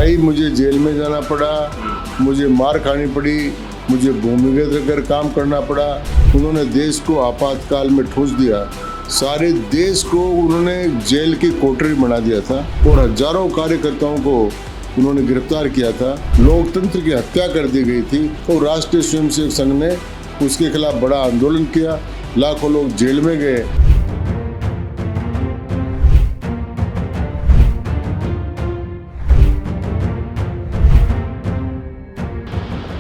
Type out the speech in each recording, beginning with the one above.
भाई मुझे जेल में जाना पड़ा, मुझे मार खानी पड़ी, मुझे भूमिगत रहकर काम करना पड़ा। उन्होंने देश को आपातकाल में ठूंस दिया, सारे देश को उन्होंने जेल की कोठरी बना दिया था और हजारों कार्यकर्ताओं को उन्होंने गिरफ्तार किया था। लोकतंत्र की हत्या कर दी गई थी और राष्ट्रीय स्वयंसेवक संघ ने उसके खिलाफ बड़ा आंदोलन किया, लाखों लोग जेल में गए।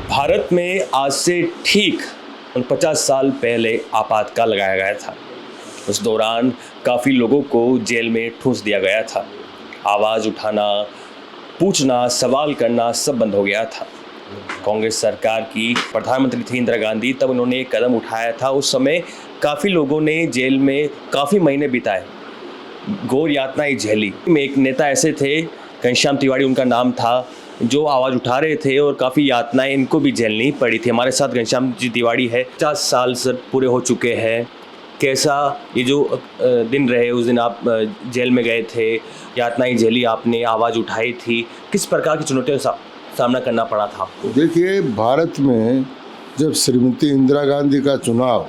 भारत में आज से ठीक 50 साल पहले आपातकाल लगाया गया था। उस दौरान काफ़ी लोगों को जेल में ठूंस दिया गया था। आवाज़ उठाना, पूछना, सवाल करना सब बंद हो गया था। कांग्रेस सरकार की प्रधानमंत्री थी इंदिरा गांधी, तब उन्होंने एक कदम उठाया था। उस समय काफ़ी लोगों ने जेल में काफ़ी महीने बिताए, घोर यातनाएं झेली। एक नेता ऐसे थे, घनश्याम तिवारी उनका नाम था, जो आवाज़ उठा रहे थे और काफ़ी यातनाएं इनको भी झेलनी पड़ी थी। हमारे साथ घनश्याम जी तिवारी है। 50 साल से पूरे हो चुके हैं। कैसा ये जो दिन रहे, उस दिन आप जेल में गए थे, यातनाएं झेली आपने, आवाज़ उठाई थी, किस प्रकार की चुनौतियों का सामना करना पड़ा था आपको? देखिए, भारत में जब श्रीमती इंदिरा गांधी का चुनाव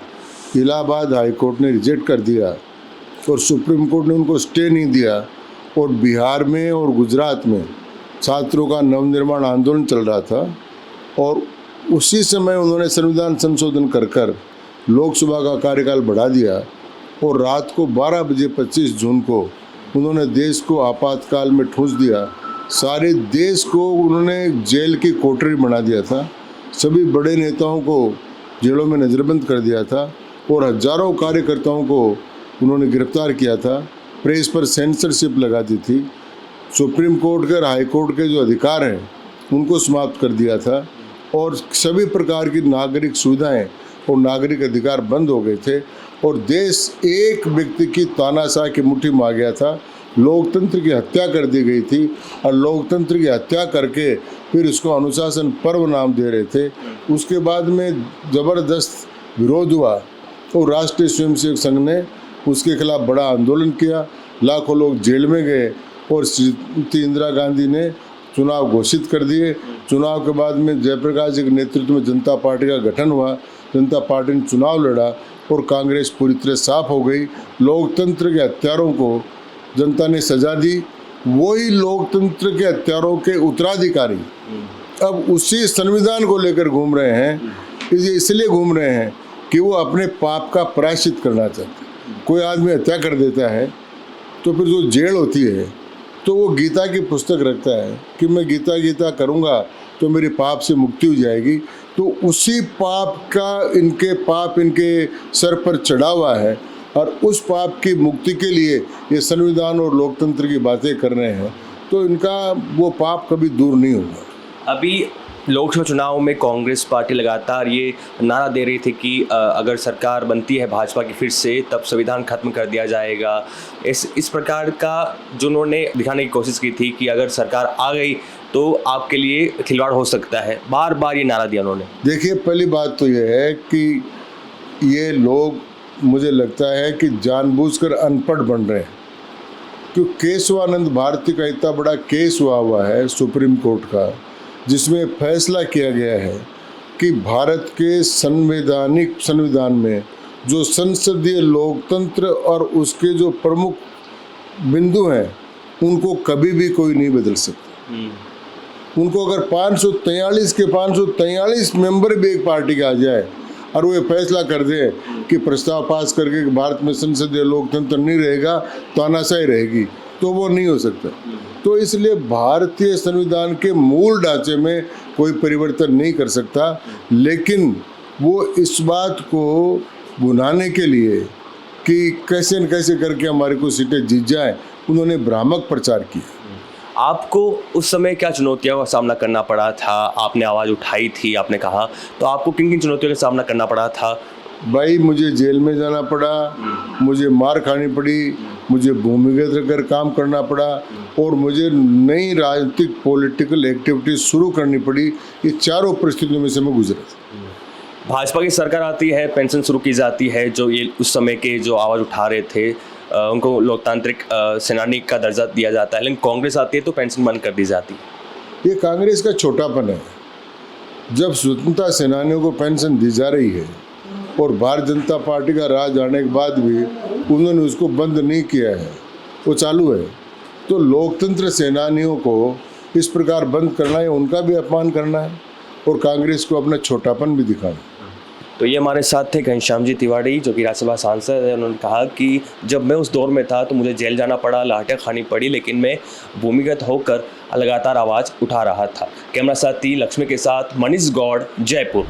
इलाहाबाद हाईकोर्ट ने रिजेक्ट कर दिया और सुप्रीम कोर्ट ने उनको स्टे नहीं दिया और बिहार में और गुजरात में छात्रों का नवनिर्माण आंदोलन चल रहा था और उसी समय उन्होंने संविधान संशोधन कर लोकसभा का कार्यकाल बढ़ा दिया और रात को 12 बजे 25 जून को उन्होंने देश को आपातकाल में ठूंस दिया। सारे देश को उन्होंने जेल की कोठरी बना दिया था, सभी बड़े नेताओं को जेलों में नज़रबंद कर दिया था और हजारों कार्यकर्ताओं को उन्होंने गिरफ्तार किया था। प्रेस पर सेंसरशिप लगा दी थी। सुप्रीम कोर्ट के और हाई कोर्ट के जो अधिकार हैं उनको समाप्त कर दिया था और सभी प्रकार की नागरिक सुविधाएं और नागरिक अधिकार बंद हो गए थे और देश एक व्यक्ति की तानाशाह की मुट्ठी में आ गया था। लोकतंत्र की हत्या कर दी गई थी और लोकतंत्र की हत्या करके फिर उसको अनुशासन पर्व नाम दे रहे थे। उसके बाद में ज़बरदस्त विरोध हुआ और राष्ट्रीय स्वयंसेवक संघ ने उसके खिलाफ बड़ा आंदोलन किया, लाखों लोग जेल में गए और श्रीमती इंदिरा गांधी ने चुनाव घोषित कर दिए। चुनाव के बाद में जयप्रकाश जी के नेतृत्व में जनता पार्टी का गठन हुआ। जनता पार्टी ने चुनाव लड़ा और कांग्रेस पूरी तरह साफ हो गई। लोकतंत्र के हत्यारों को जनता ने सजा दी। वही लोकतंत्र के हत्यारों के उत्तराधिकारी अब उसी संविधान को लेकर घूम रहे हैं। इसलिए घूम रहे हैं कि वो अपने पाप का प्रायश्चित करना चाहते हैं। कोई आदमी हत्या कर देता है तो फिर जो जेल होती है तो वो गीता की पुस्तक रखता है कि मैं गीता करूँगा तो मेरे पाप से मुक्ति हो जाएगी। तो उसी पाप का इनके सर पर चढ़ा हुआ है और उस पाप की मुक्ति के लिए ये संविधान और लोकतंत्र की बातें कर रहे हैं, तो इनका वो पाप कभी दूर नहीं होगा। अभी लोकसभा चुनाव में कांग्रेस पार्टी लगातार ये नारा दे रही थी कि अगर सरकार बनती है भाजपा की फिर से, तब संविधान खत्म कर दिया जाएगा। इस प्रकार का जो उन्होंने दिखाने की कोशिश की थी कि अगर सरकार आ गई तो आपके लिए खिलवाड़ हो सकता है। बार बार ये नारा दिया उन्होंने। देखिए, पहली बात तो ये है कि ये लोग, मुझे लगता है कि जानबूझकर अनपढ़ बन रहे हैं, क्योंकि केशवानंद भारती का इतना बड़ा केस हुआ है सुप्रीम कोर्ट का, जिसमें फैसला किया गया है कि भारत के संविधान में जो संसदीय लोकतंत्र और उसके जो प्रमुख बिंदु हैं उनको कभी भी कोई नहीं बदल सकता। उनको अगर 543 के 543 मेंबर भी एक पार्टी के आ जाए और वो ये फैसला कर दे कि प्रस्ताव पास करके कि भारत में संसदीय लोकतंत्र नहीं रहेगा, तानाशाही रहेगी, तो वो नहीं हो सकता। तो इसलिए भारतीय संविधान के मूल ढांचे में कोई परिवर्तन नहीं कर सकता, लेकिन वो इस बात को भुनाने के लिए कि कैसे न कैसे करके हमारे को सीटें जीत जाए, उन्होंने भ्रामक प्रचार किया। आपको उस समय क्या चुनौतियों का सामना करना पड़ा था? आपने आवाज़ उठाई थी, आपने कहा, तो आपको किन किन चुनौतियों का सामना करना पड़ा था? भाई मुझे जेल में जाना पड़ा, मुझे मार खानी पड़ी, मुझे भूमिगत रहकर काम करना पड़ा और मुझे नई राजनीतिक पॉलिटिकल एक्टिविटी शुरू करनी पड़ी। ये चारों परिस्थितियों में से मैं गुजरा था। भाजपा की सरकार आती है, पेंशन शुरू की जाती है। जो ये उस समय के जो आवाज़ उठा रहे थे उनको लोकतांत्रिक सेनानी का दर्जा दिया जाता है, लेकिन कांग्रेस आती है तो पेंशन बंद कर दी जाती है। ये कांग्रेस का छोटापन है। जब स्वतंत्रता सेनानियों को पेंशन दी जा रही है और भारतीय जनता पार्टी का राज आने के बाद भी उन्होंने उसको बंद नहीं किया है, वो चालू है, तो लोकतंत्र सेनानियों को इस प्रकार बंद करना है, उनका भी अपमान करना है और कांग्रेस को अपना छोटापन भी दिखाना। तो ये हमारे साथ थे घनश्याम जी तिवारी, जो कि राज्यसभा सांसद है। उन्होंने कहा कि जब मैं उस दौर में था तो मुझे जेल जाना पड़ा, लाठें खानी पड़ी, लेकिन मैं भूमिगत होकर लगातार आवाज़ उठा रहा था। कैमरा साथी लक्ष्मी के साथ मनीष गौड़, जयपुर।